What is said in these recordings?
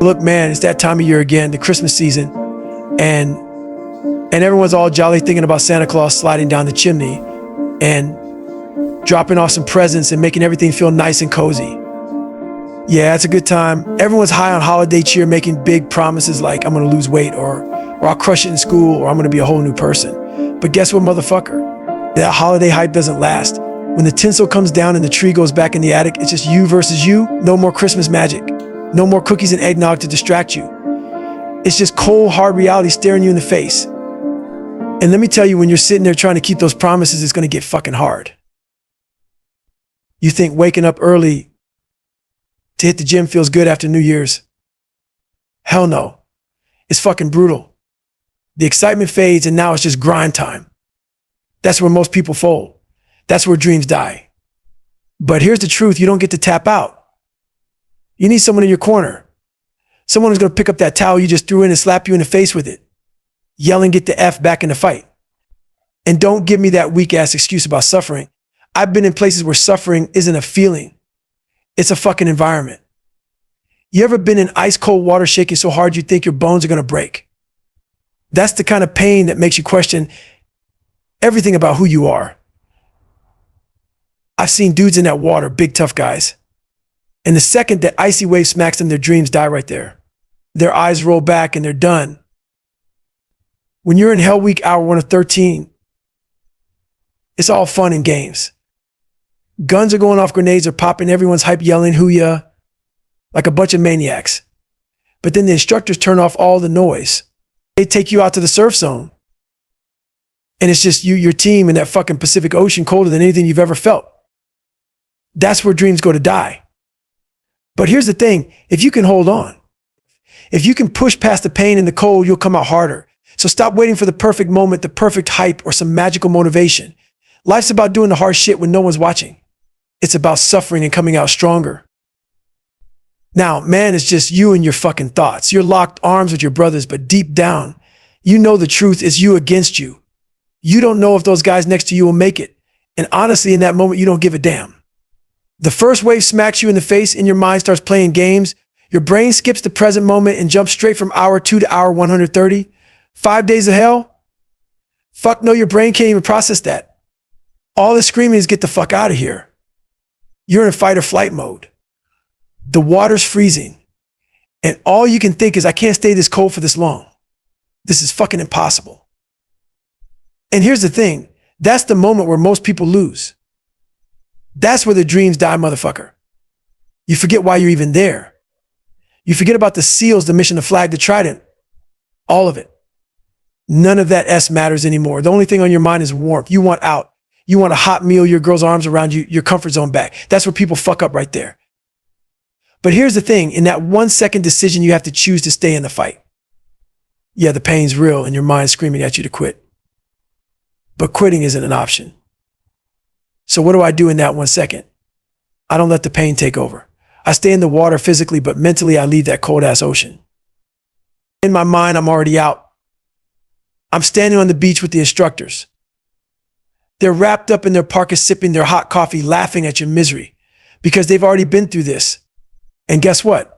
Look, man, it's that time of year again, the Christmas season, and everyone's all jolly thinking about Santa Claus sliding down the chimney and dropping off some presents and making everything feel nice and cozy. Yeah, it's a good time. Everyone's high on holiday cheer, making big promises like I'm gonna lose weight or I'll crush it in school or I'm gonna be a whole new person. But guess what, motherfucker? That holiday hype doesn't last. When the tinsel comes down and the tree goes back in the attic, it's just you versus you. No more Christmas magic. No more cookies and eggnog to distract you. It's just cold, hard reality staring you in the face. And let me tell you, when you're sitting there trying to keep those promises, it's gonna get fucking hard. You think waking up early to hit the gym feels good after New Year's? Hell no. It's fucking brutal. The excitement fades and now it's just grind time. That's where most people fold. That's where dreams die. But here's the truth, you don't get to tap out. You need someone in your corner. Someone who's gonna pick up that towel you just threw in and slap you in the face with it. Yell and get the F back in the fight. And don't give me that weak ass excuse about suffering. I've been in places where suffering isn't a feeling. It's a fucking environment. You ever been in ice cold water shaking so hard you think your bones are gonna break? That's the kind of pain that makes you question everything about who you are. I've seen dudes in that water, big tough guys. And the second that icy wave smacks them, their dreams die right there. Their eyes roll back and they're done. When you're in Hell Week hour 1 of 13, it's all fun and games. Guns are going off, grenades are popping, everyone's hype yelling, hoo-ya, like a bunch of maniacs. But then the instructors turn off all the noise. They take you out to the surf zone. And it's just you, your team, in that fucking Pacific Ocean colder than anything you've ever felt. That's where dreams go to die. But here's the thing, if you can hold on, if you can push past the pain and the cold, you'll come out harder. So stop waiting for the perfect moment, the perfect hype, or some magical motivation. Life's about doing the hard shit when no one's watching. It's about suffering and coming out stronger. Now, man, it's just you and your fucking thoughts. You're locked arms with your brothers, but deep down, you know the truth is you against you. You don't know if those guys next to you will make it. And honestly, in that moment, you don't give a damn. The first wave smacks you in the face and your mind starts playing games. Your brain skips the present moment and jumps straight from hour 2 to hour 130. 5 days of hell? Fuck no, your brain can't even process that. All the screaming is get the fuck out of here. You're in fight or flight mode. The water's freezing. And all you can think is, I can't stay this cold for this long. This is fucking impossible. And here's the thing, that's the moment where most people lose. That's where the dreams die, motherfucker. You forget why you're even there. You forget about the SEALs, the mission, the flag, the trident. All of it. None of that S matters anymore. The only thing on your mind is warmth. You want out. You want a hot meal, your girl's arms around you, your comfort zone back. That's where people fuck up right there. But here's the thing, in that 1 second decision, you have to choose to stay in the fight. Yeah, the pain's real and your mind's screaming at you to quit. But quitting isn't an option. So what do I do in that 1 second? I don't let the pain take over. I stay in the water physically, but mentally I leave that cold ass ocean. In my mind, I'm already out. I'm standing on the beach with the instructors. They're wrapped up in their parkas, sipping their hot coffee, laughing at your misery because they've already been through this. And guess what?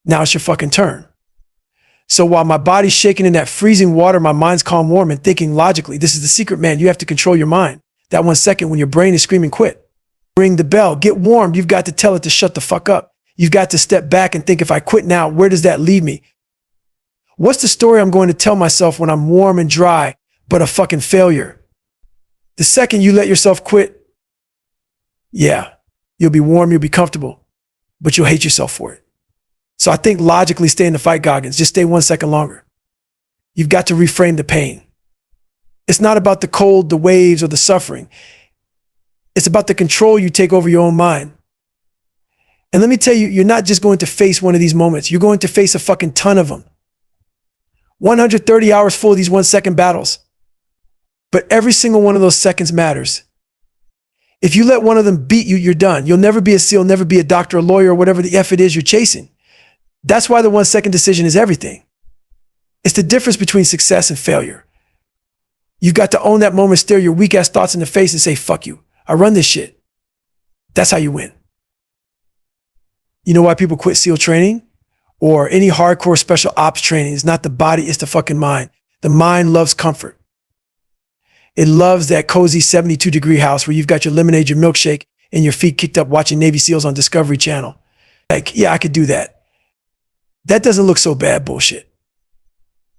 Now it's your fucking turn. So while my body's shaking in that freezing water, my mind's calm, warm, and thinking logically. This is the secret, man. You have to control your mind. That 1 second when your brain is screaming, quit. Ring the bell, get warm. You've got to tell it to shut the fuck up. You've got to step back and think, if I quit now, where does that leave me? What's the story I'm going to tell myself when I'm warm and dry, but a fucking failure? The second you let yourself quit, yeah, you'll be warm, you'll be comfortable, but you'll hate yourself for it. So I think logically, stay in the fight, Goggins. Just stay 1 second longer. You've got to reframe the pain. It's not about the cold, the waves, or the suffering. It's about the control you take over your own mind. And let me tell you, you're not just going to face one of these moments. You're going to face a fucking ton of them. 130 hours full of these 1 second battles. But every single one of those seconds matters. If you let one of them beat you, you're done. You'll never be a SEAL, never be a doctor, a lawyer, or whatever the F it is you're chasing. That's why the 1 second decision is everything. It's the difference between success and failure. You've got to own that moment, stare your weak ass thoughts in the face and say, fuck you. I run this shit. That's how you win. You know why people quit SEAL training? or any hardcore special ops training. It's not the body, it's the fucking mind. The mind loves comfort. It loves that cozy 72-degree house where you've got your lemonade, your milkshake, and your feet kicked up watching Navy SEALs on Discovery Channel. Like, yeah, I could do that. That doesn't look so bad, bullshit.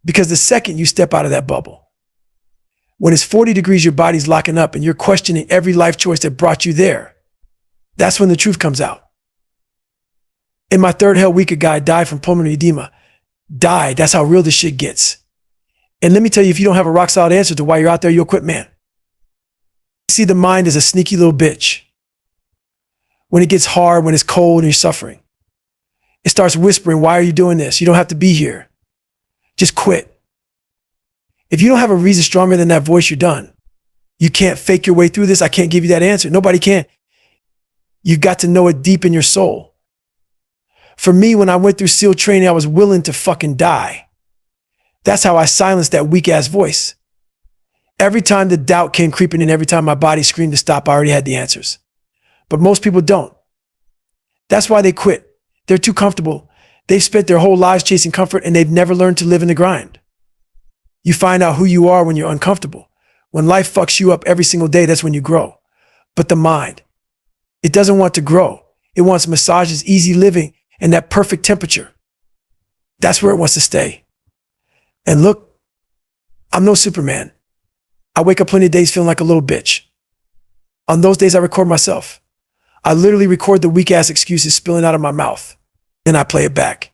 Because the second you step out of that bubble, when it's 40 degrees, your body's locking up and you're questioning every life choice that brought you there. That's when the truth comes out. In my third hell week, a guy died from pulmonary edema. Died. That's how real this shit gets. And let me tell you, if you don't have a rock solid answer to why you're out there, you'll quit, man. See, the mind is a sneaky little bitch. When it gets hard, when it's cold and you're suffering, it starts whispering, why are you doing this? You don't have to be here. Just quit. If you don't have a reason stronger than that voice, you're done. You can't fake your way through this. I can't give you that answer. Nobody can. You've got to know it deep in your soul. For me, when I went through SEAL training, I was willing to fucking die. That's how I silenced that weak ass voice. Every time the doubt came creeping in, every time my body screamed to stop, I already had the answers. But most people don't. That's why they quit. They're too comfortable. They've spent their whole lives chasing comfort and they've never learned to live in the grind. You find out who you are when you're uncomfortable. When life fucks you up every single day, that's when you grow. But the mind, it doesn't want to grow. It wants massages, easy living, and that perfect temperature. That's where it wants to stay. And look, I'm no Superman. I wake up plenty of days feeling like a little bitch. On those days, I record myself. I literally record the weak ass excuses spilling out of my mouth. Then I play it back.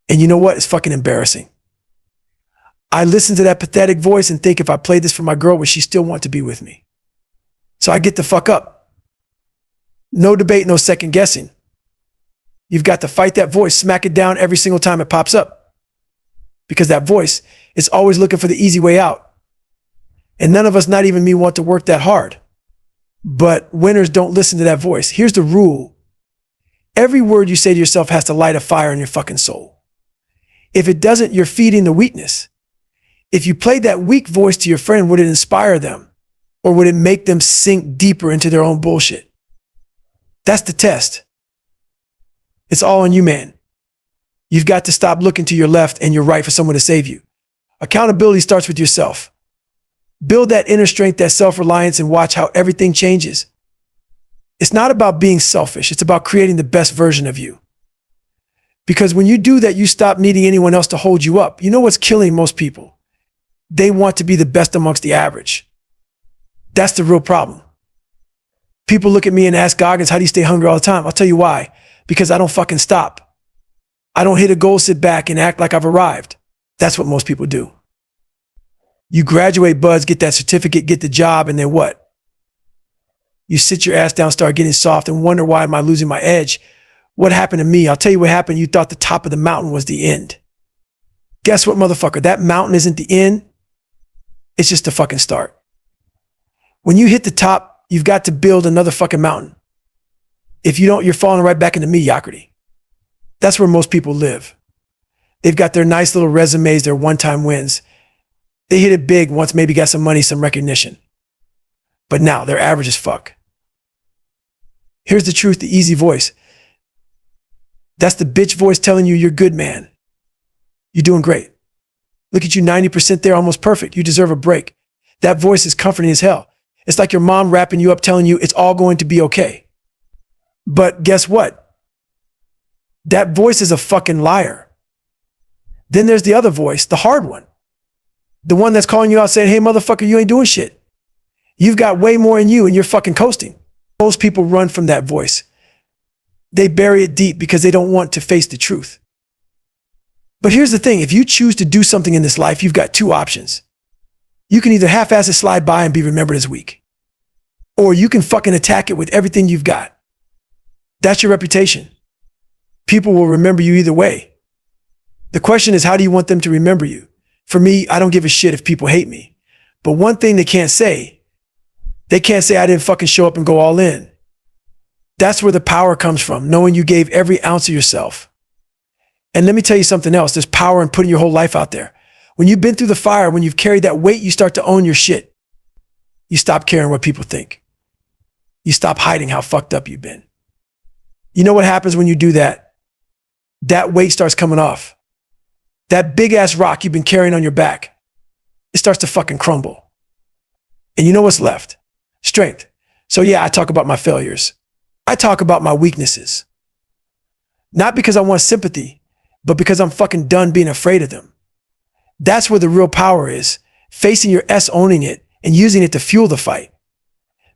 And you know what? It's fucking embarrassing. I listen to that pathetic voice and think, if I played this for my girl, would she still want to be with me? So I get the fuck up. No debate, no second guessing. You've got to fight that voice, smack it down every single time it pops up. Because that voice is always looking for the easy way out. And none of us, not even me, want to work that hard. But winners don't listen to that voice. Here's the rule. Every word you say to yourself has to light a fire in your fucking soul. If it doesn't, you're feeding the weakness. If you played that weak voice to your friend, would it inspire them? Or would it make them sink deeper into their own bullshit? That's the test. It's all on you, man. You've got to stop looking to your left and your right for someone to save you. Accountability starts with yourself. Build that inner strength, that self-reliance, and watch how everything changes. It's not about being selfish. It's about creating the best version of you. Because when you do that, you stop needing anyone else to hold you up. You know what's killing most people? They want to be the best amongst the average. That's the real problem. People look at me and ask Goggins, how do you stay hungry all the time? I'll tell you why. Because I don't fucking stop. I don't hit a goal, sit back, and act like I've arrived. That's what most people do. You graduate, buds, get that certificate, get the job, and then what? You sit your ass down, start getting soft, and wonder, why am I losing my edge? What happened to me? I'll tell you what happened. You thought the top of the mountain was the end. Guess what, motherfucker? That mountain isn't the end. It's just the fucking start. When you hit the top, you've got to build another fucking mountain. If you don't, you're falling right back into mediocrity. That's where most people live. They've got their nice little resumes, their one-time wins. They hit it big once, maybe got some money, some recognition. But now they're average as fuck. Here's the truth, the easy voice. That's the bitch voice telling you you're good, man. You're doing great. Look at you, 90% there, almost perfect. You deserve a break. That voice is comforting as hell. It's like your mom wrapping you up, telling you it's all going to be okay. But guess what? That voice is a fucking liar. Then there's the other voice, the hard one. The one that's calling you out saying, hey, motherfucker, you ain't doing shit. You've got way more in you and you're fucking coasting. Most people run from that voice. They bury it deep because they don't want to face the truth. But here's the thing. If you choose to do something in this life, you've got two options. You can either half-ass it, slide by, and be remembered as weak. Or you can fucking attack it with everything you've got. That's your reputation. People will remember you either way. The question is, how do you want them to remember you? For me, I don't give a shit if people hate me. But one thing they can't say I didn't fucking show up and go all in. That's where the power comes from, knowing you gave every ounce of yourself. And let me tell you something else. There's power in putting your whole life out there. When you've been through the fire, when you've carried that weight, you start to own your shit. You stop caring what people think. You stop hiding how fucked up you've been. You know what happens when you do that? that weight starts coming off. That big ass rock you've been carrying on your back, it starts to fucking crumble. And you know what's left? Strength. So yeah, I talk about my failures. I talk about my weaknesses. Not because I want sympathy, but because I'm fucking done being afraid of them. That's where the real power is, facing your S, owning it, and using it to fuel the fight.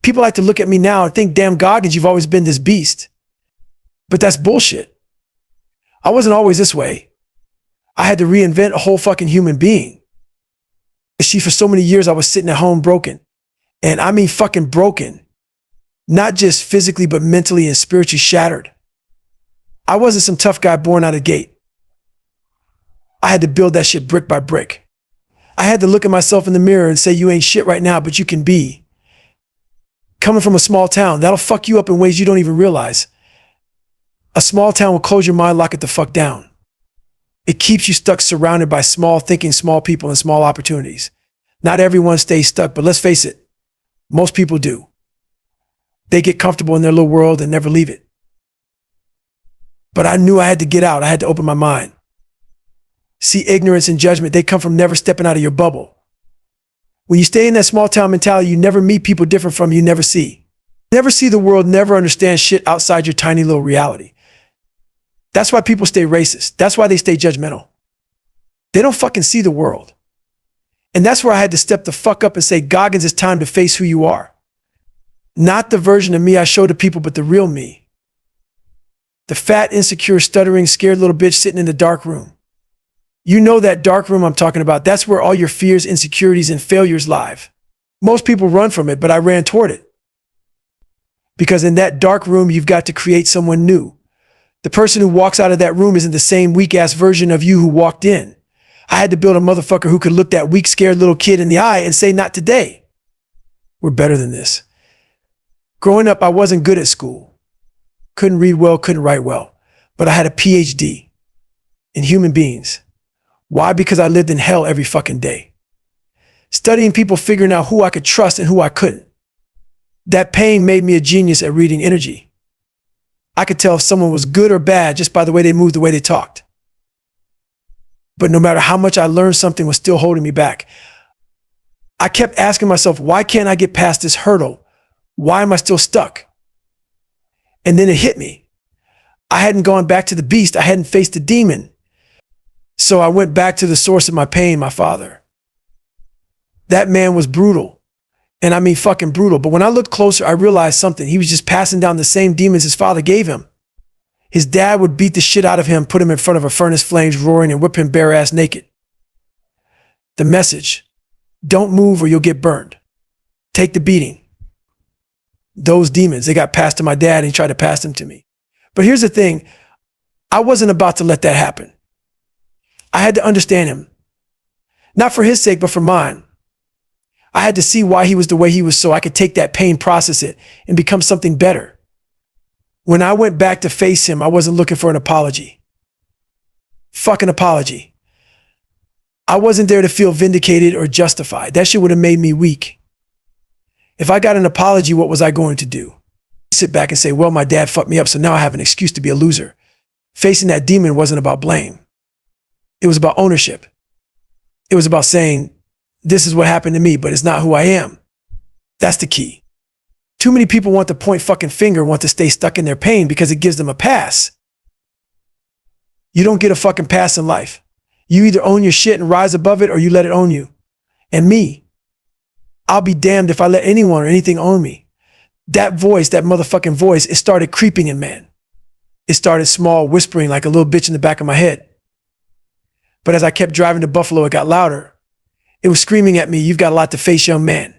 People like to look at me now and think, damn Goggins, you've always been this beast. But that's bullshit. I wasn't always this way. I had to reinvent a whole fucking human being. See, for so many years I was sitting at home broken. And I mean fucking broken. Not just physically, but mentally and spiritually shattered. I wasn't some tough guy born out of gate. I had to build that shit brick by brick. I had to look at myself in the mirror and say, you ain't shit right now, but you can be. Coming from a small town, that'll fuck you up in ways you don't even realize. A small town will close your mind, lock it the fuck down. It keeps you stuck, surrounded by small thinking, small people, and small opportunities. Not everyone stays stuck, but let's face it, most people do. They get comfortable in their little world and never leave it. But I knew I had to get out. I had to open my mind. See, ignorance and judgment, they come from never stepping out of your bubble. When you stay in that small town mentality, you never meet people different from you, never see. Never see the world, never understand shit outside your tiny little reality. That's why people stay racist. That's why they stay judgmental. They don't fucking see the world. And that's where I had to step the fuck up and say, Goggins, it's time to face who you are. Not the version of me I show to people, but the real me. The fat, insecure, stuttering, scared little bitch sitting in the dark room. You know that dark room I'm talking about. That's where all your fears, insecurities, and failures live. Most people run from it, but I ran toward it. Because in that dark room, you've got to create someone new. The person who walks out of that room isn't the same weak-ass version of you who walked in. I had to build a motherfucker who could look that weak, scared little kid in the eye and say, not today. We're better than this. Growing up, I wasn't good at school. Couldn't read well, couldn't write well. But I had a PhD in human beings. Why? Because I lived in hell every fucking day. Studying people, figuring out who I could trust and who I couldn't. That pain made me a genius at reading energy. I could tell if someone was good or bad just by the way they moved, the way they talked. But no matter how much I learned, something was still holding me back. I kept asking myself, why can't I get past this hurdle? Why am I still stuck? And then it hit me. I hadn't gone back to the beast. I hadn't faced the demon. So I went back to the source of my pain, my father. That man was brutal. And I mean fucking brutal. But when I looked closer, I realized something. He was just passing down the same demons his father gave him. His dad would beat the shit out of him, put him in front of a furnace, flames roaring, and whip him bare ass naked. The message: don't move or you'll get burned. Take the beating. Those demons, they got passed to my dad and he tried to pass them to me. But here's the thing. I wasn't about to let that happen. I had to understand him. Not for his sake, but for mine. I had to see why he was the way he was so I could take that pain, process it, and become something better. When I went back to face him, I wasn't looking for an apology. Fucking apology. I wasn't there to feel vindicated or justified. That shit would have made me weak. If I got an apology, what was I going to do? Sit back and say, well, my dad fucked me up, so now I have an excuse to be a loser. Facing that demon wasn't about blame. It was about ownership. It was about saying, this is what happened to me, but it's not who I am. That's the key. Too many people want to point fucking finger, want to stay stuck in their pain because it gives them a pass. You don't get a fucking pass in life. You either own your shit and rise above it or you let it own you. And me, I'll be damned if I let anyone or anything own me. That voice, that motherfucking voice, it started creeping in, man. It started small, whispering like a little bitch in the back of my head. But as I kept driving to Buffalo, it got louder. It was screaming at me, you've got a lot to face, young man.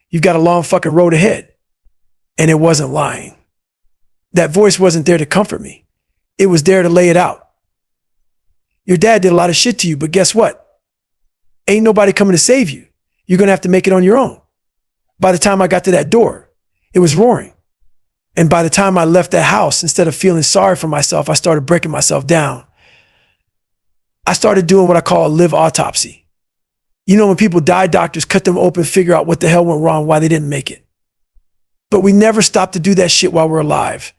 You've got a long fucking road ahead. And it wasn't lying. That voice wasn't there to comfort me. It was there to lay it out. Your dad did a lot of shit to you, but guess what? Ain't nobody coming to save you. You're going to have to make it on your own. By the time I got to that door, it was roaring. And by the time I left that house, instead of feeling sorry for myself, I started breaking myself down. I started doing what I call a live autopsy. You know, when people die, doctors cut them open, figure out what the hell went wrong, why they didn't make it. But we never stop to do that shit while we're alive.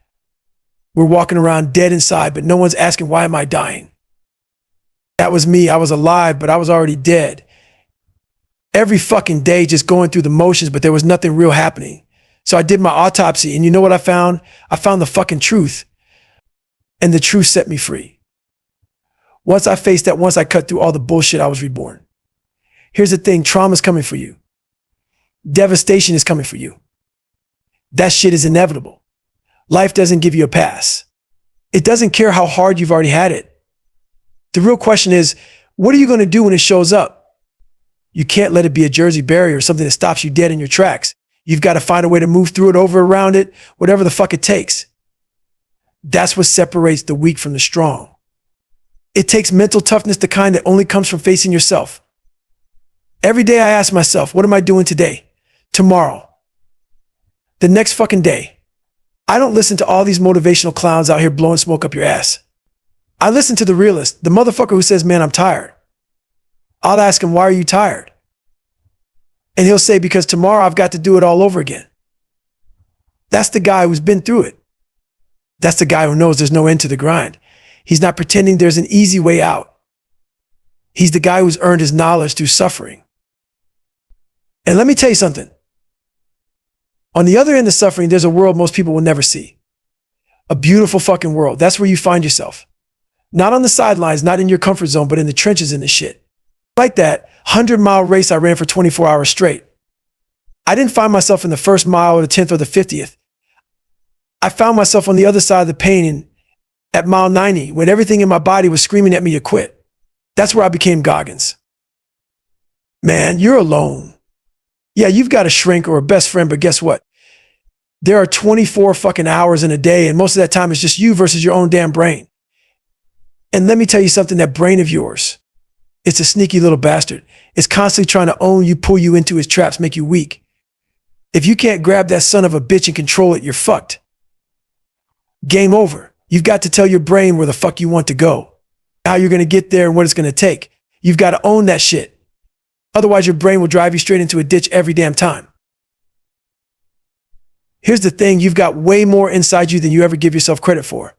We're walking around dead inside, but no one's asking, why am I dying? That was me. I was alive, but I was already dead. Every fucking day just going through the motions, but there was nothing real happening. So I did my autopsy, and you know what I found? I found the fucking truth. And the truth set me free. Once I faced that, once I cut through all the bullshit, I was reborn. Here's the thing, trauma's coming for you. Devastation is coming for you. That shit is inevitable. Life doesn't give you a pass. It doesn't care how hard you've already had it. The real question is, what are you going to do when it shows up? You can't let it be a Jersey barrier or something that stops you dead in your tracks. You've got to find a way to move through it, over, around it, whatever the fuck it takes. That's what separates the weak from the strong. It takes mental toughness, the kind that only comes from facing yourself. Every day I ask myself, what am I doing today? Tomorrow? The next fucking day? I don't listen to all these motivational clowns out here blowing smoke up your ass. I listen to the realist, the motherfucker who says, man, I'm tired. I'll ask him, why are you tired? And he'll say, because tomorrow I've got to do it all over again. That's the guy who's been through it. That's the guy who knows there's no end to the grind. He's not pretending there's an easy way out. He's the guy who's earned his knowledge through suffering. And let me tell you something. On the other end of suffering, there's a world most people will never see. A beautiful fucking world. That's where you find yourself. Not on the sidelines, not in your comfort zone, but in the trenches in the shit. Like that 100-mile race I ran for 24 hours straight. I didn't find myself in the first mile or the 10th or the 50th. I found myself on the other side of the pain and at mile 90 when everything in my body was screaming at me to quit. That's where I became Goggins. Man, you're alone. Yeah, you've got a shrink or a best friend, but guess what? There are 24 fucking hours in a day, and most of that time is just you versus your own damn brain. And let me tell you something, that brain of yours, it's a sneaky little bastard. It's constantly trying to own you, pull you into his traps, make you weak. If you can't grab that son of a bitch and control it, you're fucked. Game over. You've got to tell your brain where the fuck you want to go, how you're going to get there and what it's going to take. You've got to own that shit. Otherwise, your brain will drive you straight into a ditch every damn time. Here's the thing, you've got way more inside you than you ever give yourself credit for.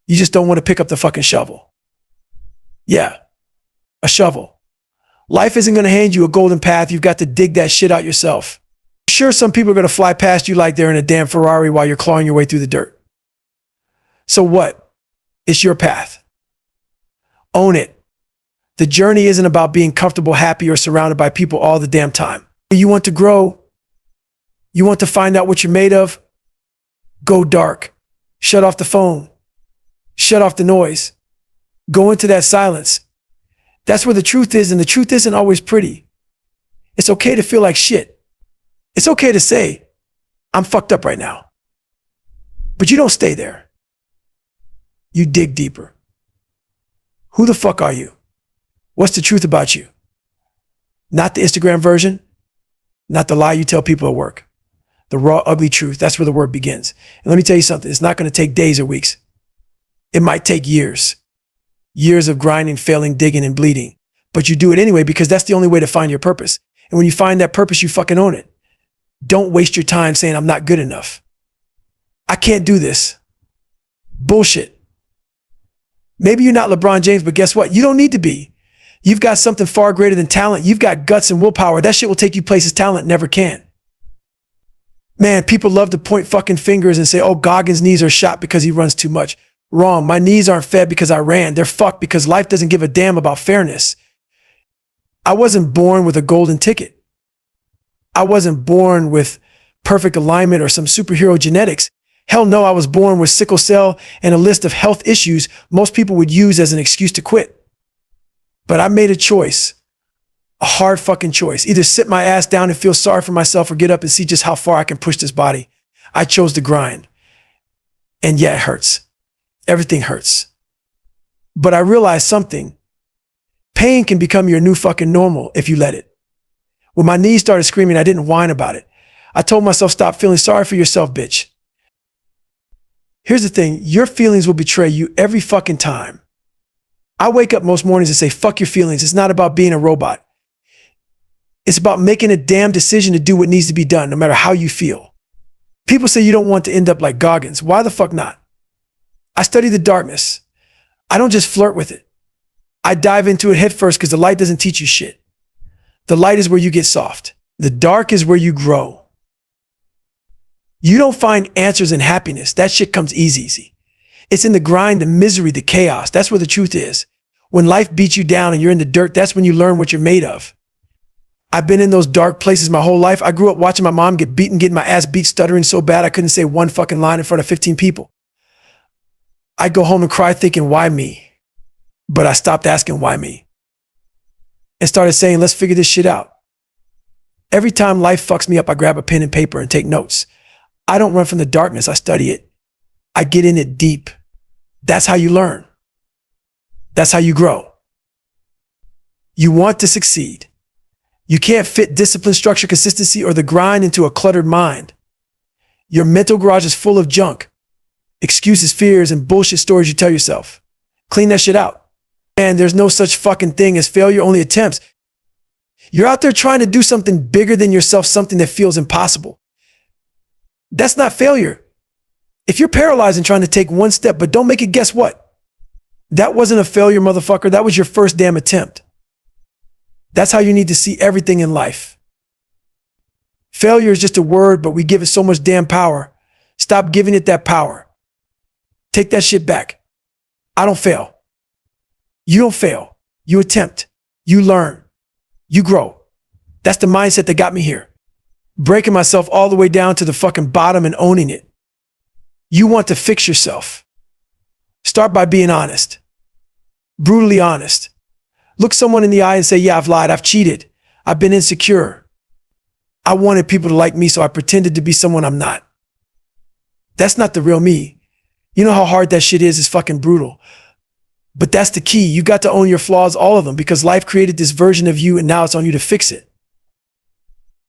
You just don't want to pick up the fucking shovel. Yeah, a shovel. Life isn't going to hand you a golden path. You've got to dig that shit out yourself. Sure, some people are going to fly past you like they're in a damn Ferrari while you're clawing your way through the dirt. So what? It's your path. Own it. The journey isn't about being comfortable, happy, or surrounded by people all the damn time. You want to grow? You want to find out what you're made of? Go dark. Shut off the phone. Shut off the noise. Go into that silence. That's where the truth is, and the truth isn't always pretty. It's okay to feel like shit. It's okay to say, I'm fucked up right now. But you don't stay there. You dig deeper. Who the fuck are you? What's the truth about you? Not the Instagram version, not the lie you tell people at work. The raw, ugly truth. That's where the work begins. And let me tell you something. It's not going to take days or weeks. It might take years. Years of grinding, failing, digging, and bleeding. But you do it anyway because that's the only way to find your purpose. And when you find that purpose, you fucking own it. Don't waste your time saying, I'm not good enough. I can't do this. Bullshit. Maybe you're not LeBron James, but guess what? You don't need to be. You've got something far greater than talent. You've got guts and willpower. That shit will take you places talent never can. Man, people love to point fucking fingers and say, oh, Goggins' knees are shot because he runs too much. Wrong. My knees aren't fed because I ran. They're fucked because life doesn't give a damn about fairness. I wasn't born with a golden ticket. I wasn't born with perfect alignment or some superhero genetics. Hell no, I was born with sickle cell and a list of health issues most people would use as an excuse to quit. But I made a choice, a hard fucking choice. Either sit my ass down and feel sorry for myself or get up and see just how far I can push this body. I chose to grind. And yeah, it hurts. Everything hurts. But I realized something. Pain can become your new fucking normal if you let it. When my knees started screaming, I didn't whine about it. I told myself, stop feeling sorry for yourself, bitch. Here's the thing, your feelings will betray you every fucking time. I wake up most mornings and say, fuck your feelings. It's not about being a robot. It's about making a damn decision to do what needs to be done, no matter how you feel. People say you don't want to end up like Goggins. Why the fuck not? I study the darkness. I don't just flirt with it. I dive into it head first because the light doesn't teach you shit. The light is where you get soft. The dark is where you grow. You don't find answers in happiness. That shit comes easy. It's in the grind, the misery, the chaos. That's where the truth is. When life beats you down and you're in the dirt, that's when you learn what you're made of. I've been in those dark places my whole life. I grew up watching my mom get beaten, getting my ass beat, stuttering so bad I couldn't say one fucking line in front of 15 people. I'd go home and cry thinking, why me? But I stopped asking why me and started saying, let's figure this shit out. Every time life fucks me up, I grab a pen and paper and take notes. I don't run from the darkness. I study it. I get in it deep. That's how you learn. That's how you grow. You want to succeed. You can't fit discipline, structure, consistency, or the grind into a cluttered mind. Your mental garage is full of junk, excuses, fears, and bullshit stories you tell yourself. Clean that shit out. And there's no such fucking thing as failure, only attempts. You're out there trying to do something bigger than yourself, something that feels impossible. That's not failure. If you're paralyzed and trying to take one step, but don't make it, guess what? That wasn't a failure, motherfucker. That was your first damn attempt. That's how you need to see everything in life. Failure is just a word, but we give it so much damn power. Stop giving it that power. Take that shit back. I don't fail. You don't fail. You attempt. You learn. You grow. That's the mindset that got me here. Breaking myself all the way down to the fucking bottom and owning it. You want to fix yourself. Start by being honest. Brutally honest. Look someone in the eye and say, yeah, I've lied. I've cheated. I've been insecure. I wanted people to like me, so I pretended to be someone I'm not. That's not the real me. You know how hard that shit is? It's fucking brutal. But that's the key. You got to own your flaws, all of them, because life created this version of you and now it's on you to fix it.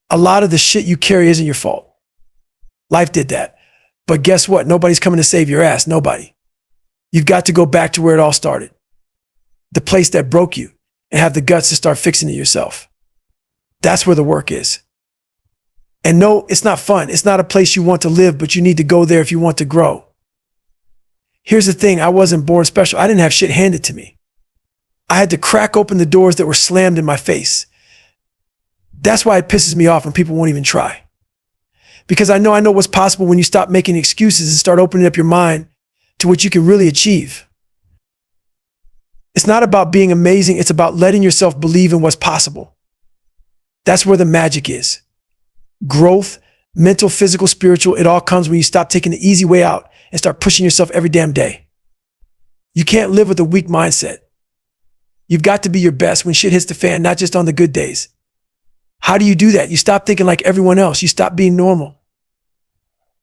A lot of the shit you carry isn't your fault. Life did that. But guess what? Nobody's coming to save your ass. Nobody. You've got to go back to where it all started. The place that broke you, and have the guts to start fixing it yourself. That's where the work is. And no, it's not fun. It's not a place you want to live, but you need to go there if you want to grow. Here's the thing. I wasn't born special. I didn't have shit handed to me. I had to crack open the doors that were slammed in my face. That's why it pisses me off when people won't even try. Because I know what's possible when you stop making excuses and start opening up your mind to what you can really achieve. It's not about being amazing. It's about letting yourself believe in what's possible. That's where the magic is. Growth, mental, physical, spiritual, it all comes when you stop taking the easy way out and start pushing yourself every damn day. You can't live with a weak mindset. You've got to be your best when shit hits the fan, not just on the good days. How do you do that? You stop thinking like everyone else. You stop being normal.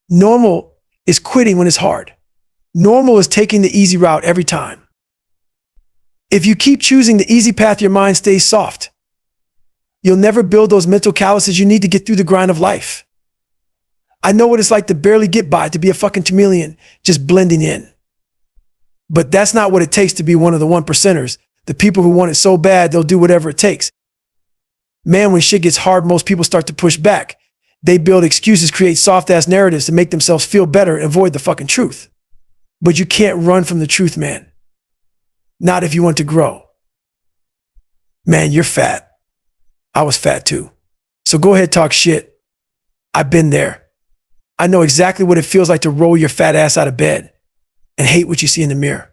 Normal is quitting when it's hard. Normal is taking the easy route every time. If you keep choosing the easy path, your mind stays soft. You'll never build those mental calluses you need to get through the grind of life. I know what it's like to barely get by, to be a fucking chameleon, just blending in. But that's not what it takes to be one of the 1%ers, the people who want it so bad they'll do whatever it takes. Man, when shit gets hard, most people start to push back. They build excuses, create soft-ass narratives to make themselves feel better and avoid the fucking truth. But you can't run from the truth, man. Not if you want to grow. Man, you're fat. I was fat too. So go ahead, talk shit. I've been there. I know exactly what it feels like to roll your fat ass out of bed and hate what you see in the mirror.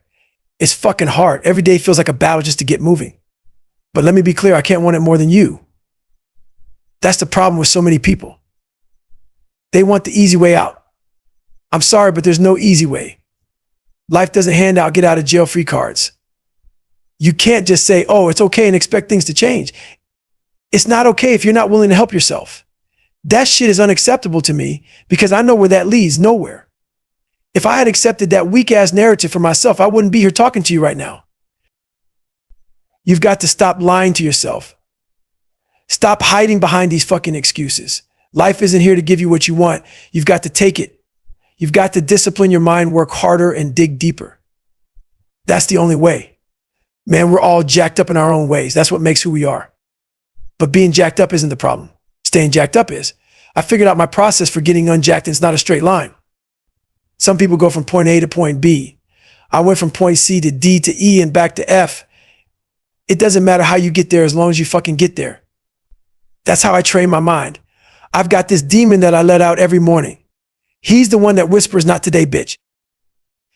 It's fucking hard. Every day feels like a battle just to get moving. But let me be clear, I can't want it more than you. That's the problem with so many people. They want the easy way out. I'm sorry, but there's no easy way. Life doesn't hand out get out of jail free cards. You can't just say, oh, it's okay and expect things to change. It's not okay if you're not willing to help yourself. That shit is unacceptable to me because I know where that leads, nowhere. If I had accepted that weak ass narrative for myself, I wouldn't be here talking to you right now. You've got to stop lying to yourself. Stop hiding behind these fucking excuses. Life isn't here to give you what you want. You've got to take it. You've got to discipline your mind, work harder, and dig deeper. That's the only way. Man, we're all jacked up in our own ways. That's what makes who we are. But being jacked up isn't the problem. Staying jacked up is. I figured out my process for getting unjacked, and it's not a straight line. Some people go from point A to point B. I went from point C to D to E and back to F. It doesn't matter how you get there as long as you fucking get there. That's how I train my mind. I've got this demon that I let out every morning. He's the one that whispers, not today, bitch.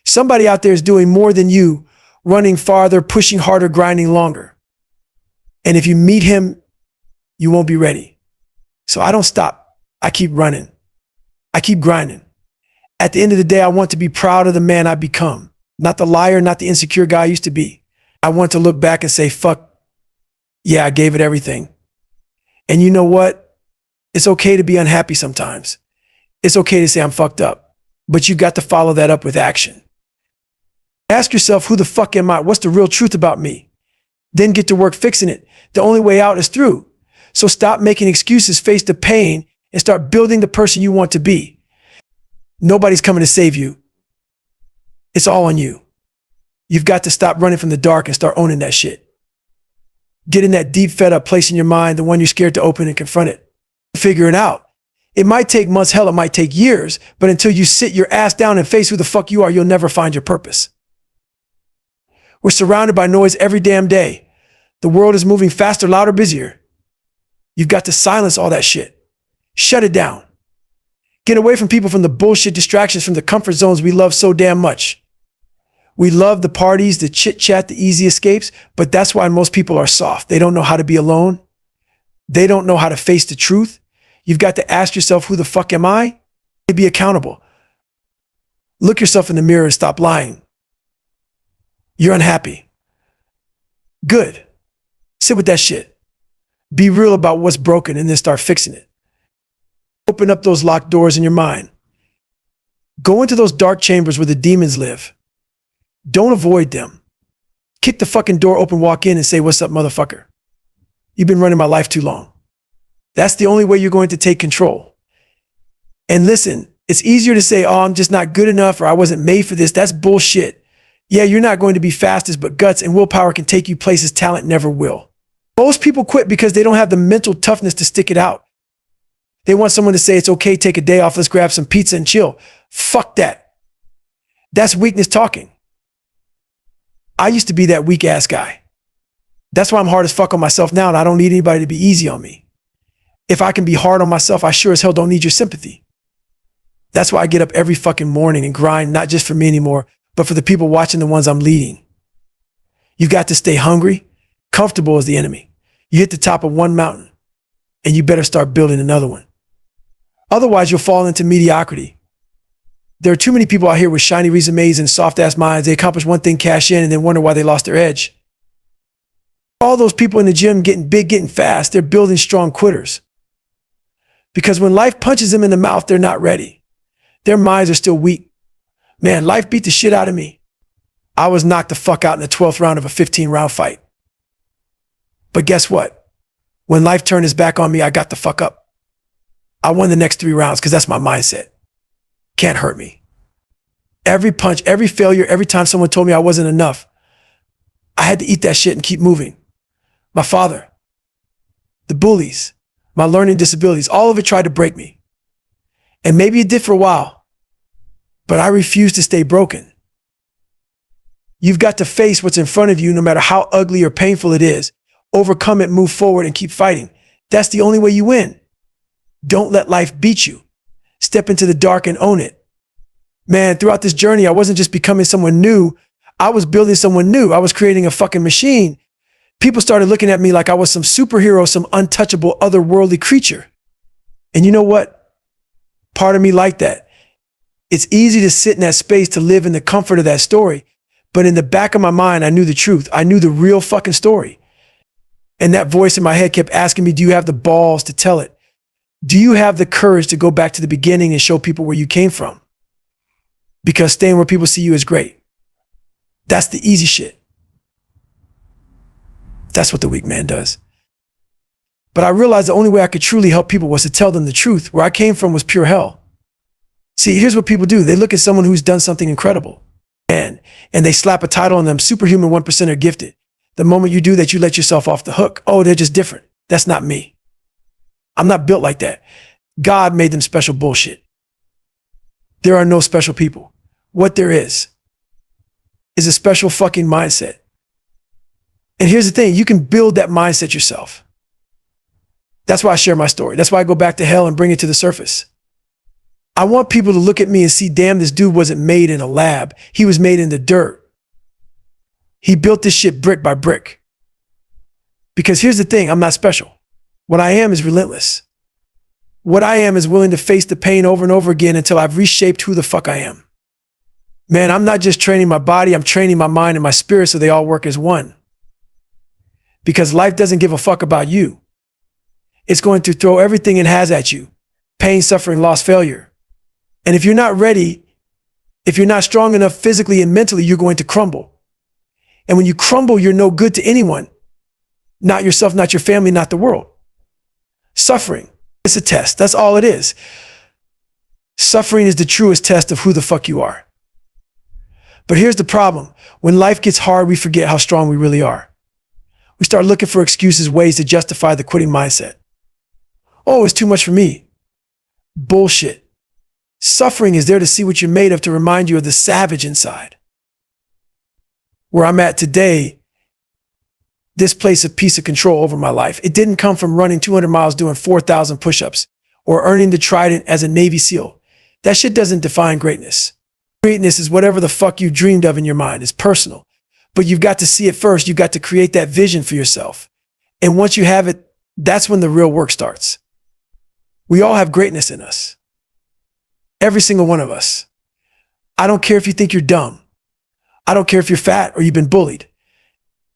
Somebody out there is doing more than you, running farther, pushing harder, grinding longer. And if you meet him, you won't be ready. So I don't stop. I keep running. I keep grinding. At the end of the day, I want to be proud of the man I've become. Not the liar, not the insecure guy I used to be. I want to look back and say, fuck, yeah, I gave it everything. And you know what? It's okay to be unhappy sometimes. It's okay to say I'm fucked up, but you got to follow that up with action. Ask yourself, who the fuck am I? What's the real truth about me? Then get to work fixing it. The only way out is through. So stop making excuses, face the pain, and start building the person you want to be. Nobody's coming to save you. It's all on you. You've got to stop running from the dark and start owning that shit. Get in that deep, fed up place in your mind, the one you're scared to open and confront it. Figure it out. It might take months, hell, it might take years, but until you sit your ass down and face who the fuck you are, you'll never find your purpose. We're surrounded by noise every damn day. The world is moving faster, louder, busier. You've got to silence all that shit. Shut it down. Get away from people, from the bullshit distractions, from the comfort zones we love so damn much. We love the parties, the chit chat, the easy escapes, but that's why most people are soft. They don't know how to be alone. They don't know how to face the truth. You've got to ask yourself, who the fuck am I? Be accountable. Look yourself in the mirror and stop lying. You're unhappy. Good. Sit with that shit. Be real about what's broken and then start fixing it. Open up those locked doors in your mind. Go into those dark chambers where the demons live. Don't avoid them. Kick the fucking door open, walk in and say, what's up, motherfucker? You've been running my life too long. That's the only way you're going to take control. And listen, it's easier to say, oh, I'm just not good enough, or I wasn't made for this. That's bullshit. Yeah, you're not going to be fastest, but guts and willpower can take you places talent never will. Most people quit because they don't have the mental toughness to stick it out. They want someone to say, it's okay, take a day off, let's grab some pizza and chill. Fuck that. That's weakness talking. I used to be that weak ass guy. That's why I'm hard as fuck on myself now, and I don't need anybody to be easy on me. If I can be hard on myself, I sure as hell don't need your sympathy. That's why I get up every fucking morning and grind, not just for me anymore, but for the people watching, the ones I'm leading. You've got to stay hungry. Comfortable is the enemy. You hit the top of one mountain, and you better start building another one. Otherwise, you'll fall into mediocrity. There are too many people out here with shiny resumes and soft-ass minds. They accomplish one thing, cash in, and then wonder why they lost their edge. All those people in the gym getting big, getting fast, they're building strong quitters. Because when life punches them in the mouth, they're not ready. Their minds are still weak. Man, life beat the shit out of me. I was knocked the fuck out in the 12th round of a 15-round fight. But guess what? When life turned his back on me, I got the fuck up. I won the next 3 rounds because that's my mindset. Can't hurt me. Every punch, every failure, every time someone told me I wasn't enough, I had to eat that shit and keep moving. My father, the bullies, my learning disabilities, all of it tried to break me. And maybe it did for a while, but I refused to stay broken. You've got to face what's in front of you, no matter how ugly or painful it is. Overcome it, move forward, and keep fighting. That's the only way you win. Don't let life beat you. Step into the dark and own it. Man, throughout this journey, I wasn't just becoming someone new. I was building someone new. I was creating a fucking machine. People started looking at me like I was some superhero, some untouchable, otherworldly creature. And you know what? Part of me liked that. It's easy to sit in that space, to live in the comfort of that story. But in the back of my mind, I knew the truth. I knew the real fucking story. And that voice in my head kept asking me, do you have the balls to tell it? Do you have the courage to go back to the beginning and show people where you came from? Because staying where people see you is great. That's the easy shit. That's what the weak man does. But I realized the only way I could truly help people was to tell them the truth. Where I came from was pure hell. See, here's what people do. They look at someone who's done something incredible, and they slap a title on them, superhuman 1% gifted. The moment you do that, you let yourself off the hook. Oh, they're just different. That's not me. I'm not built like that. God made them special bullshit. There are no special people. What there is is a special fucking mindset. And here's the thing, you can build that mindset yourself. That's why I share my story. That's why I go back to hell and bring it to the surface. I want people to look at me and see, damn, this dude wasn't made in a lab. He was made in the dirt. He built this shit brick by brick. Because here's the thing, I'm not special. What I am is relentless. What I am is willing to face the pain over and over again until I've reshaped who the fuck I am. Man, I'm not just training my body, I'm training my mind and my spirit so they all work as one. Because life doesn't give a fuck about you. It's going to throw everything it has at you. Pain, suffering, loss, failure. And if you're not ready, if you're not strong enough physically and mentally, you're going to crumble. And when you crumble, you're no good to anyone. Not yourself, not your family, not the world. Suffering, it's a test. That's all it is. Suffering is the truest test of who the fuck you are. But here's the problem. When life gets hard, we forget how strong we really are. We start looking for excuses, ways to justify the quitting mindset. Oh, it's too much for me. Bullshit. Suffering is there to see what you're made of, to remind you of the savage inside. Where I'm at today, this place of peace of control over my life, it didn't come from running 200 miles doing 4,000 push-ups or earning the trident as a Navy SEAL. That shit doesn't define greatness. Greatness is whatever the fuck you dreamed of in your mind. It's personal. But you've got to see it first. You've got to create that vision for yourself. And once you have it, that's when the real work starts. We all have greatness in us. Every single one of us. I don't care if you think you're dumb. I don't care if you're fat or you've been bullied.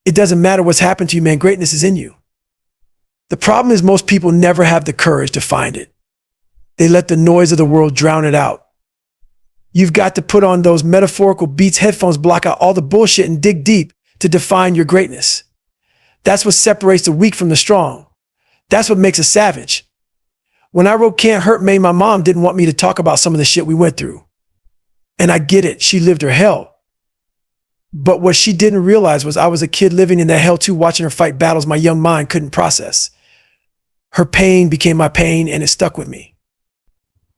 It doesn't matter what's happened to you, man. Greatness is in you. The problem is most people never have the courage to find it. They let the noise of the world drown it out. You've got to put on those metaphorical Beats headphones, block out all the bullshit and dig deep to define your greatness. That's what separates the weak from the strong. That's what makes a savage. When I wrote Can't Hurt Me, my mom didn't want me to talk about some of the shit we went through. And I get it. She lived her hell. But what she didn't realize was I was a kid living in that hell too, watching her fight battles my young mind couldn't process. Her pain became my pain and it stuck with me.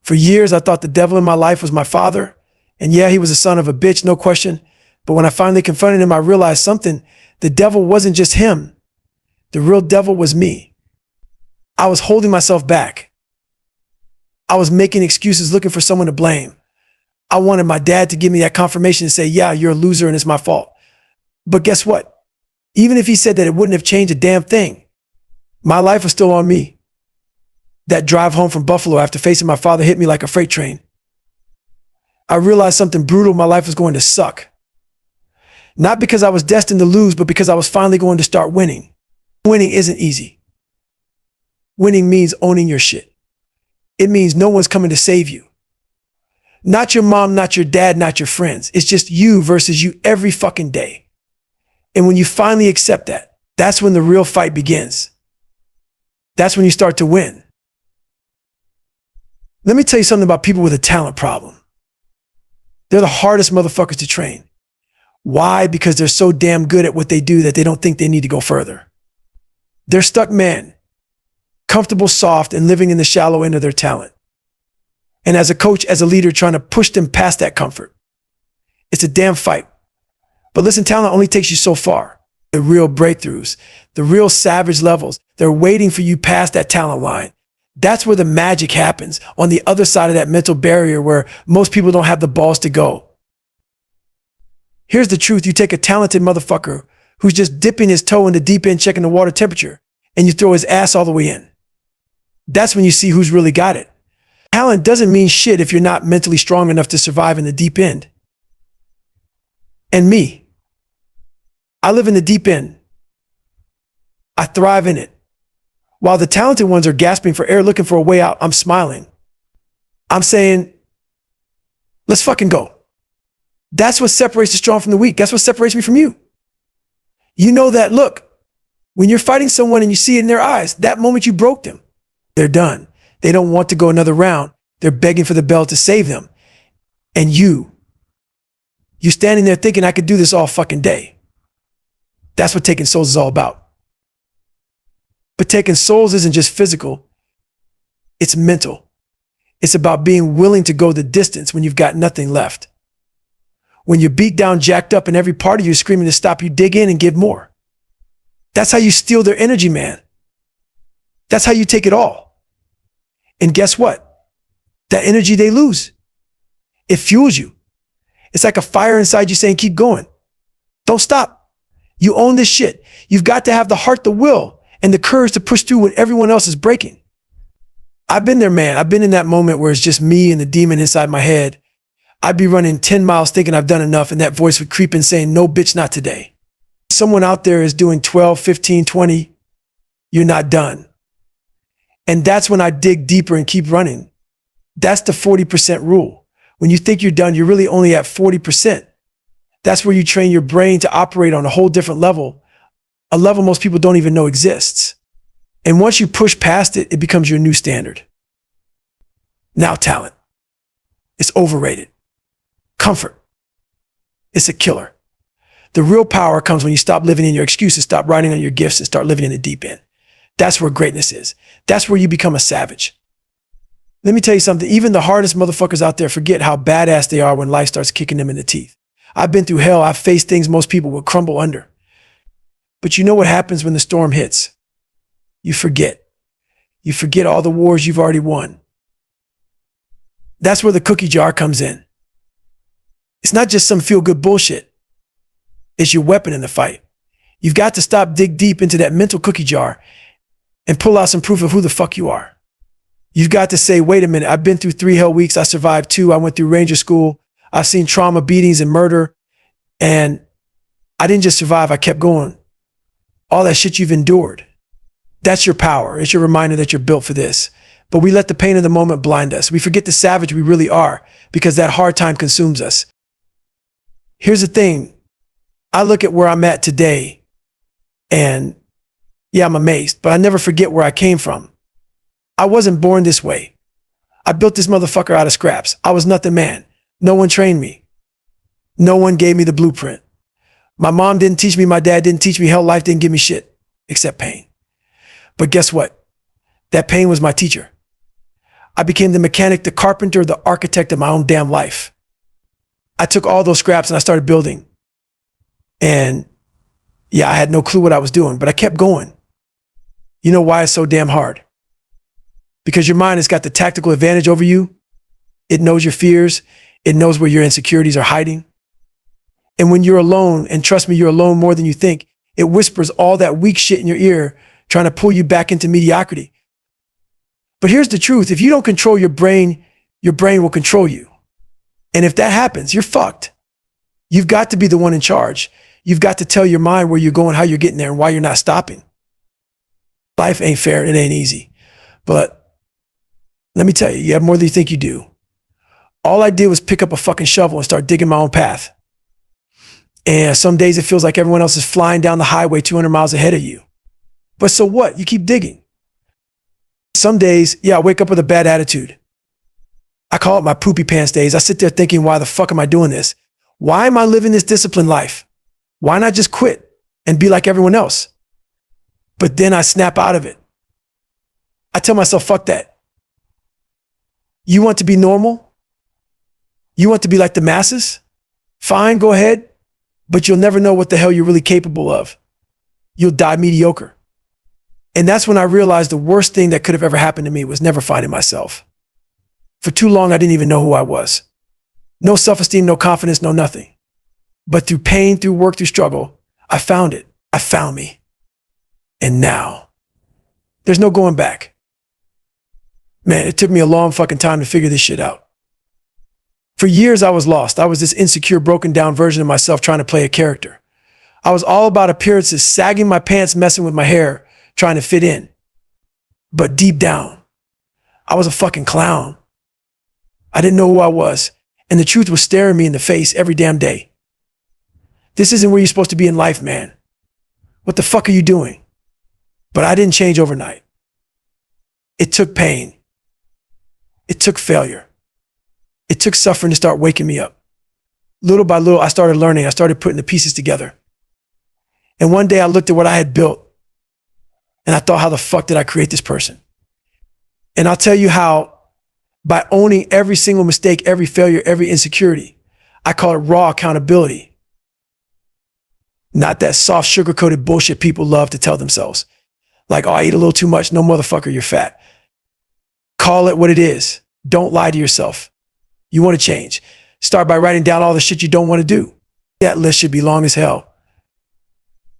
For years, I thought the devil in my life was my father. And yeah, he was a son of a bitch, no question. But when I finally confronted him, I realized something. The devil wasn't just him. The real devil was me. I was holding myself back. I was making excuses, looking for someone to blame. I wanted my dad to give me that confirmation and say, yeah, you're a loser and it's my fault. But guess what? Even if he said that, it wouldn't have changed a damn thing. My life was still on me. That drive home from Buffalo after facing my father hit me like a freight train. I realized something brutal. My life was going to suck. Not because I was destined to lose, but because I was finally going to start winning. Winning isn't easy. Winning means owning your shit. It means no one's coming to save you. Not your mom, not your dad, not your friends. It's just you versus you every fucking day. And when you finally accept that, that's when the real fight begins. That's when you start to win. Let me tell you something about people with a talent problem. They're the hardest motherfuckers to train. Why? Because they're so damn good at what they do that they don't think they need to go further. They're stuck men, comfortable, soft, and living in the shallow end of their talent. And as a coach, as a leader, trying to push them past that comfort. It's a damn fight. But listen, talent only takes you so far. The real breakthroughs, the real savage levels, they're waiting for you past that talent line. That's where the magic happens, on the other side of that mental barrier where most people don't have the balls to go. Here's the truth. You take a talented motherfucker who's just dipping his toe in the deep end, checking the water temperature, and you throw his ass all the way in. That's when you see who's really got it. Talent doesn't mean shit if you're not mentally strong enough to survive in the deep end. And me, I live in the deep end. I thrive in it. While the talented ones are gasping for air, looking for a way out, I'm smiling. I'm saying, let's fucking go. That's what separates the strong from the weak. That's what separates me from you. You know that look, when you're fighting someone and you see it in their eyes, that moment you broke them, they're done. They don't want to go another round. They're begging for the bell to save them. And you standing there thinking I could do this all fucking day. That's what taking souls is all about. But taking souls isn't just physical. It's mental. It's about being willing to go the distance when you've got nothing left. When you're beat down, jacked up, and every part of you is screaming to stop, you dig in and give more. That's how you steal their energy, man. That's how you take it all. And guess what? That energy they lose, it fuels you. It's like a fire inside you saying, keep going. Don't stop. You own this shit. You've got to have the heart, the will, and the courage to push through when everyone else is breaking. I've been there, man. I've been in that moment where it's just me and the demon inside my head. I'd be running 10 miles thinking I've done enough, and that voice would creep in saying, no, bitch, not today. Someone out there is doing 12, 15, 20. You're not done. And that's when I dig deeper and keep running. That's the 40% rule. When you think you're done, you're really only at 40%. That's where you train your brain to operate on a whole different level, a level most people don't even know exists. And once you push past it, it becomes your new standard. Now talent. It's overrated. Comfort. It's a killer. The real power comes when you stop living in your excuses, stop riding on your gifts, and start living in the deep end. That's where greatness is. That's where you become a savage. Let me tell you something. Even the hardest motherfuckers out there forget how badass they are when life starts kicking them in the teeth. I've been through hell. I've faced things most people would crumble under. But you know what happens when the storm hits? You forget. You forget all the wars you've already won. That's where the cookie jar comes in. It's not just some feel-good bullshit. It's your weapon in the fight. You've got to stop, dig deep into that mental cookie jar and pull out some proof of who the fuck you are. You've got to say, wait a minute, I've been through 3 hell weeks. I survived 2. I went through Ranger School. I've seen trauma, beatings, and murder. And I didn't just survive, I kept going. All that shit you've endured. That's your power. It's your reminder that you're built for this. But we let the pain of the moment blind us. We forget the savage we really are because that hard time consumes us. Here's the thing. I look at where I'm at today and yeah, I'm amazed, but I never forget where I came from. I wasn't born this way. I built this motherfucker out of scraps. I was nothing, man. No one trained me. No one gave me the blueprint. My mom didn't teach me. My dad didn't teach me. Hell, life didn't give me shit except pain. But guess what? That pain was my teacher. I became the mechanic, the carpenter, the architect of my own damn life. I took all those scraps and I started building. And yeah, I had no clue what I was doing, but I kept going. You know why it's so damn hard? Because your mind has got the tactical advantage over you. It knows your fears. It knows where your insecurities are hiding. And when you're alone, and trust me, you're alone more than you think, it whispers all that weak shit in your ear, trying to pull you back into mediocrity. But here's the truth. If you don't control your brain will control you. And if that happens, you're fucked. You've got to be the one in charge. You've got to tell your mind where you're going, how you're getting there, and why you're not stopping. Life ain't fair. It ain't easy. But let me tell you, you have more than you think you do. All I did was pick up a fucking shovel and start digging my own path. And some days it feels like everyone else is flying down the highway 200 miles ahead of you. But so what? You keep digging. Some days, yeah, I wake up with a bad attitude. I call it my poopy pants days. I sit there thinking, why the fuck am I doing this? Why am I living this disciplined life? Why not just quit and be like everyone else? But then I snap out of it. I tell myself, fuck that. You want to be normal? You want to be like the masses? Fine, go ahead. But you'll never know what the hell you're really capable of. You'll die mediocre. And that's when I realized the worst thing that could have ever happened to me was never finding myself. For too long, I didn't even know who I was. No self-esteem, no confidence, no nothing. But through pain, through work, through struggle, I found it. I found me. And now, there's no going back. Man, it took me a long fucking time to figure this shit out. For years, I was lost. I was this insecure, broken down version of myself trying to play a character. I was all about appearances, sagging my pants, messing with my hair, trying to fit in. But deep down, I was a fucking clown. I didn't know who I was, and the truth was staring me in the face every damn day. This isn't where you're supposed to be in life, man. What the fuck are you doing? But I didn't change overnight. It took pain. It took failure. It took suffering to start waking me up. Little by little, I started learning. I started putting the pieces together. And one day I looked at what I had built and I thought, how the fuck did I create this person? And I'll tell you how, by owning every single mistake, every failure, every insecurity, I call it raw accountability. Not that soft, sugar-coated bullshit people love to tell themselves. Like, oh, I eat a little too much. No, motherfucker, you're fat. Call it what it is. Don't lie to yourself. You want to change. Start by writing down all the shit you don't want to do. That list should be long as hell.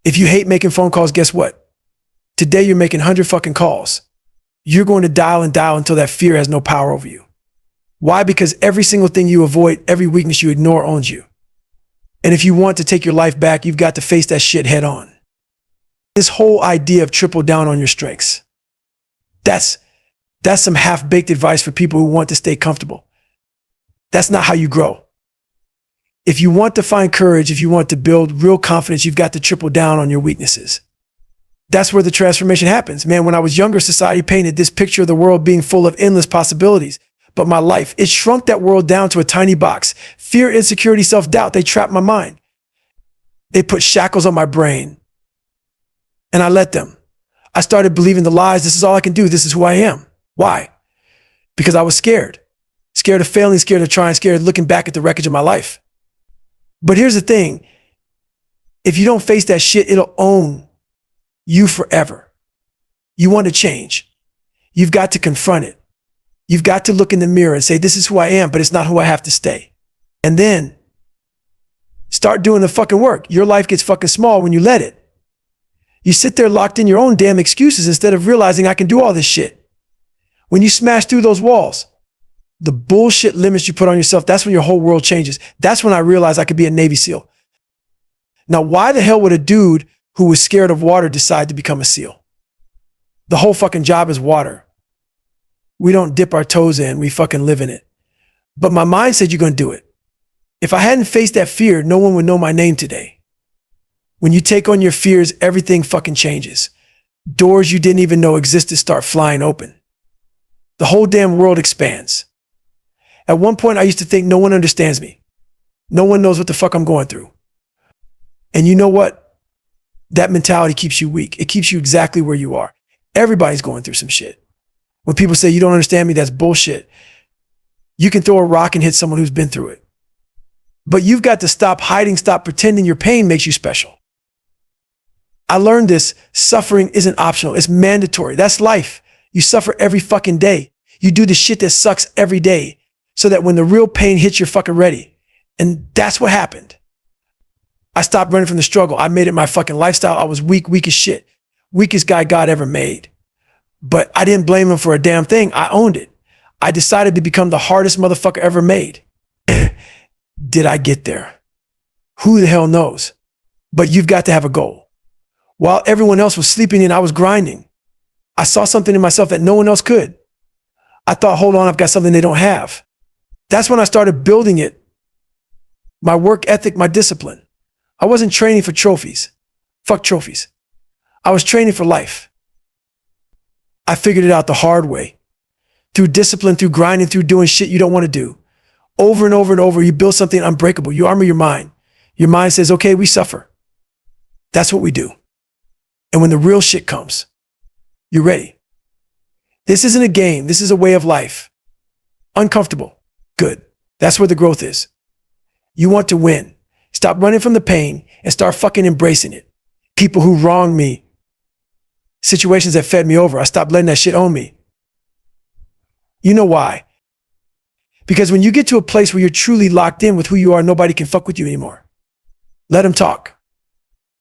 If you hate making phone calls, guess what? Today you're making 100 fucking calls. You're going to dial and dial until that fear has no power over you. Why? Because every single thing you avoid, every weakness you ignore owns you. And if you want to take your life back, you've got to face that shit head on. This whole idea of triple down on your strengths. That's some half-baked advice for people who want to stay comfortable. That's not how you grow. If you want to find courage, if you want to build real confidence, you've got to triple down on your weaknesses. That's where the transformation happens. Man, when I was younger, society painted this picture of the world being full of endless possibilities. But my life, it shrunk that world down to a tiny box. Fear, insecurity, self-doubt, they trapped my mind. They put shackles on my brain. And I let them. I started believing the lies. This is all I can do. This is who I am. Why? Because I was scared. Scared of failing, scared of trying, scared of looking back at the wreckage of my life. But here's the thing. If you don't face that shit, it'll own you forever. You want to change. You've got to confront it. You've got to look in the mirror and say, this is who I am, but it's not who I have to stay. And then start doing the fucking work. Your life gets fucking small when you let it. You sit there locked in your own damn excuses instead of realizing I can do all this shit. When you smash through those walls, the bullshit limits you put on yourself, that's when your whole world changes. That's when I realized I could be a Navy SEAL. Now, why the hell would a dude who was scared of water decide to become a SEAL? The whole fucking job is water. We don't dip our toes in, we fucking live in it. But my mind said you're going to do it. If I hadn't faced that fear, no one would know my name today. When you take on your fears, everything fucking changes. Doors you didn't even know existed start flying open. The whole damn world expands. At one point, I used to think no one understands me. No one knows what the fuck I'm going through. And you know what? That mentality keeps you weak. It keeps you exactly where you are. Everybody's going through some shit. When people say you don't understand me, that's bullshit. You can throw a rock and hit someone who's been through it. But you've got to stop hiding, stop pretending your pain makes you special. I learned this. Suffering isn't optional. It's mandatory. That's life. You suffer every fucking day. You do the shit that sucks every day so that when the real pain hits, you're fucking ready. And that's what happened. I stopped running from the struggle. I made it my fucking lifestyle. I was weak as shit. Weakest guy God ever made. But I didn't blame him for a damn thing. I owned it. I decided to become the hardest motherfucker ever made. Did I get there? Who the hell knows? But you've got to have a goal. While everyone else was sleeping in, I was grinding. I saw something in myself that no one else could. I thought, hold on, I've got something they don't have. That's when I started building it. My work ethic, my discipline. I wasn't training for trophies. Fuck trophies. I was training for life. I figured it out the hard way. Through discipline, through grinding, through doing shit you don't want to do. Over and over and over, you build something unbreakable. You armor your mind. Your mind says, okay, we suffer. That's what we do. And when the real shit comes, you're ready. This isn't a game. This is a way of life. Uncomfortable. Good. That's where the growth is. You want to win. Stop running from the pain and start fucking embracing it. People who wronged me. Situations that fed me over. I stopped letting that shit own me. You know why? Because when you get to a place where you're truly locked in with who you are, nobody can fuck with you anymore. Let them talk.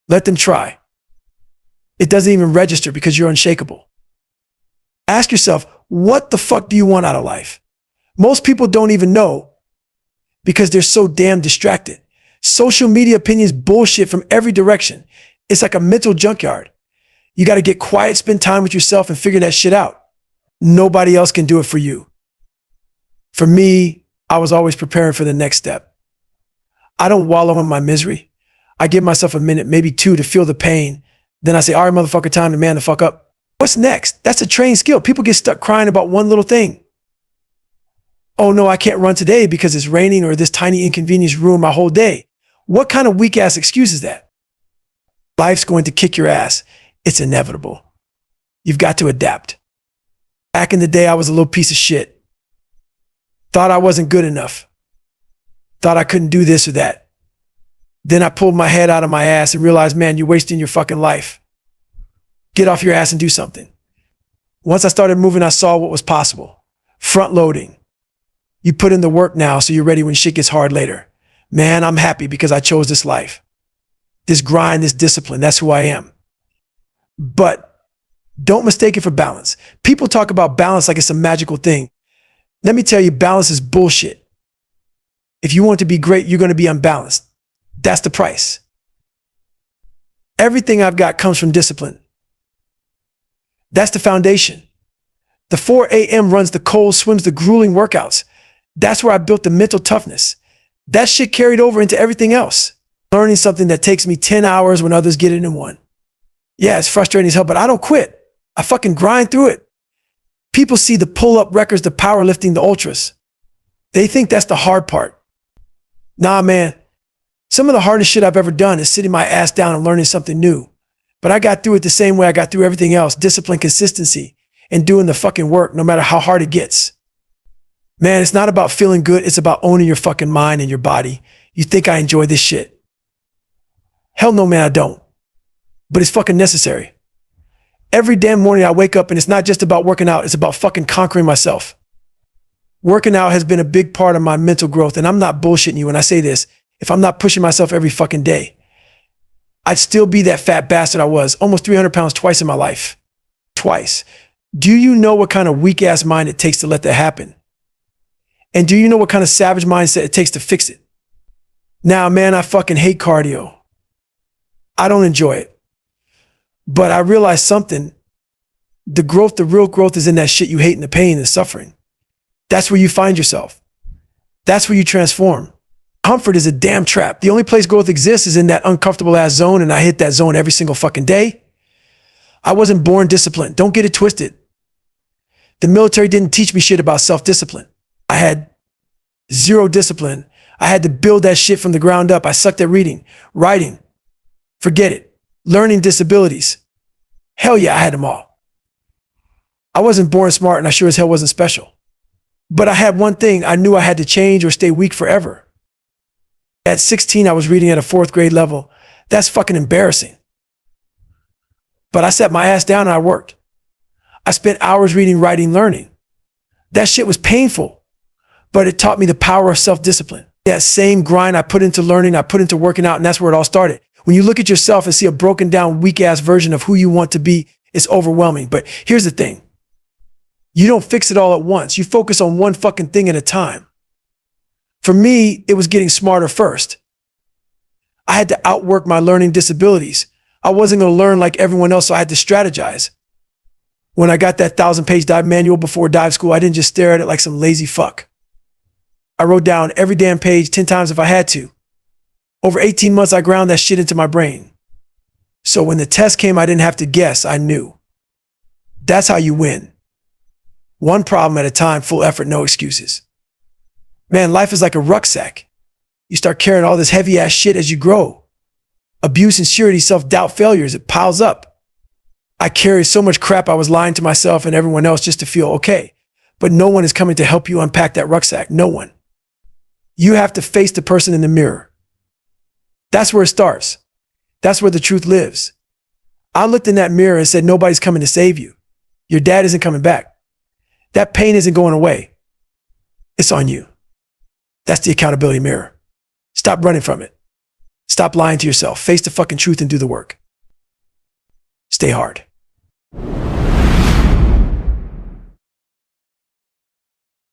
Let them try. It doesn't even register because you're unshakable. Ask yourself, what the fuck do you want out of life? Most people don't even know because they're so damn distracted. Social media opinions bullshit from every direction. It's like a mental junkyard. You got to get quiet, spend time with yourself and figure that shit out. Nobody else can do it for you. For me, I was always preparing for the next step. I don't wallow in my misery. I give myself a minute, maybe two, to feel the pain. Then I say, all right, motherfucker, time to man the fuck up. What's next? That's a trained skill. People get stuck crying about one little thing. Oh no, I can't run today because it's raining or this tiny inconvenience ruined my whole day. What kind of weak ass excuse is that? Life's going to kick your ass. It's inevitable. You've got to adapt. Back in the day, I was a little piece of shit. Thought I wasn't good enough. thought I couldn't do this or that. Then I pulled my head out of my ass and realized, man, you're wasting your fucking life. Get off your ass and do something. Once I started moving, I saw what was possible. Front loading. You put in the work now so you're ready when shit gets hard later. Man, I'm happy because I chose this life. This grind, this discipline, that's who I am. But don't mistake it for balance. People talk about balance like it's a magical thing. Let me tell you, balance is bullshit. If you want to be great, you're going to be unbalanced. That's the price. Everything I've got comes from discipline. That's the foundation. The 4 a.m. runs, the cold swims, the grueling workouts. That's where I built the mental toughness. That shit carried over into everything else. Learning something that takes me 10 hours when others get it in 1. Yeah, it's frustrating as hell, but I don't quit. I fucking grind through it. People see the pull-up records, the powerlifting, the ultras. They think that's the hard part. Nah, man. Some of the hardest shit I've ever done is sitting my ass down and learning something new. But I got through it the same way I got through everything else. Discipline, consistency, and doing the fucking work no matter how hard it gets. Man, it's not about feeling good. It's about owning your fucking mind and your body. You think I enjoy this shit? Hell no, man, I don't. But it's fucking necessary. Every damn morning I wake up and it's not just about working out. It's about fucking conquering myself. Working out has been a big part of my mental growth. And I'm not bullshitting you when I say this. If I'm not pushing myself every fucking day, I'd still be that fat bastard I was, almost 300 pounds twice in my life. Twice. Do you know what kind of weak ass mind it takes to let that happen? And do you know what kind of savage mindset it takes to fix it? Now, man, I fucking hate cardio. I don't enjoy it. But I realized something. The growth, the real growth is in that shit you hate and the pain and the suffering. That's where you find yourself. That's where you transform. Comfort is a damn trap. The only place growth exists is in that uncomfortable ass zone, and I hit that zone every single fucking day. I wasn't born disciplined. Don't get it twisted. The military didn't teach me shit about self-discipline. I had zero discipline. I had to build that shit from the ground up. I sucked at reading, writing. Forget it. Learning disabilities. Hell yeah, I had them all. I wasn't born smart and I sure as hell wasn't special. But I had one thing. I knew I had to change or stay weak forever. At 16, I was reading at a 4th grade level. That's fucking embarrassing. But I sat my ass down and I worked. I spent hours reading, writing, learning. That shit was painful, but it taught me the power of self-discipline. That same grind I put into learning, I put into working out, and that's where it all started. When you look at yourself and see a broken down, weak ass version of who you want to be, it's overwhelming. But here's the thing. You don't fix it all at once. You focus on one fucking thing at a time. For me, it was getting smarter first. I had to outwork my learning disabilities. I wasn't going to learn like everyone else, so I had to strategize. When I got that 1,000-page dive manual before dive school, I didn't just stare at it like some lazy fuck. I wrote down every damn page 10 times if I had to. Over 18 months, I ground that shit into my brain. So when the test came, I didn't have to guess. I knew. That's how you win. One problem at a time, full effort, no excuses. Man, life is like a rucksack. You start carrying all this heavy ass shit as you grow. Abuse, insecurity, self-doubt, failures, it piles up. I carried so much crap I was lying to myself and everyone else just to feel okay. But no one is coming to help you unpack that rucksack. No one. You have to face the person in the mirror. That's where it starts. That's where the truth lives. I looked in that mirror and said, nobody's coming to save you. Your dad isn't coming back. That pain isn't going away. It's on you. That's the accountability mirror. Stop running from it. Stop lying to yourself. Face the fucking truth and do the work. Stay hard.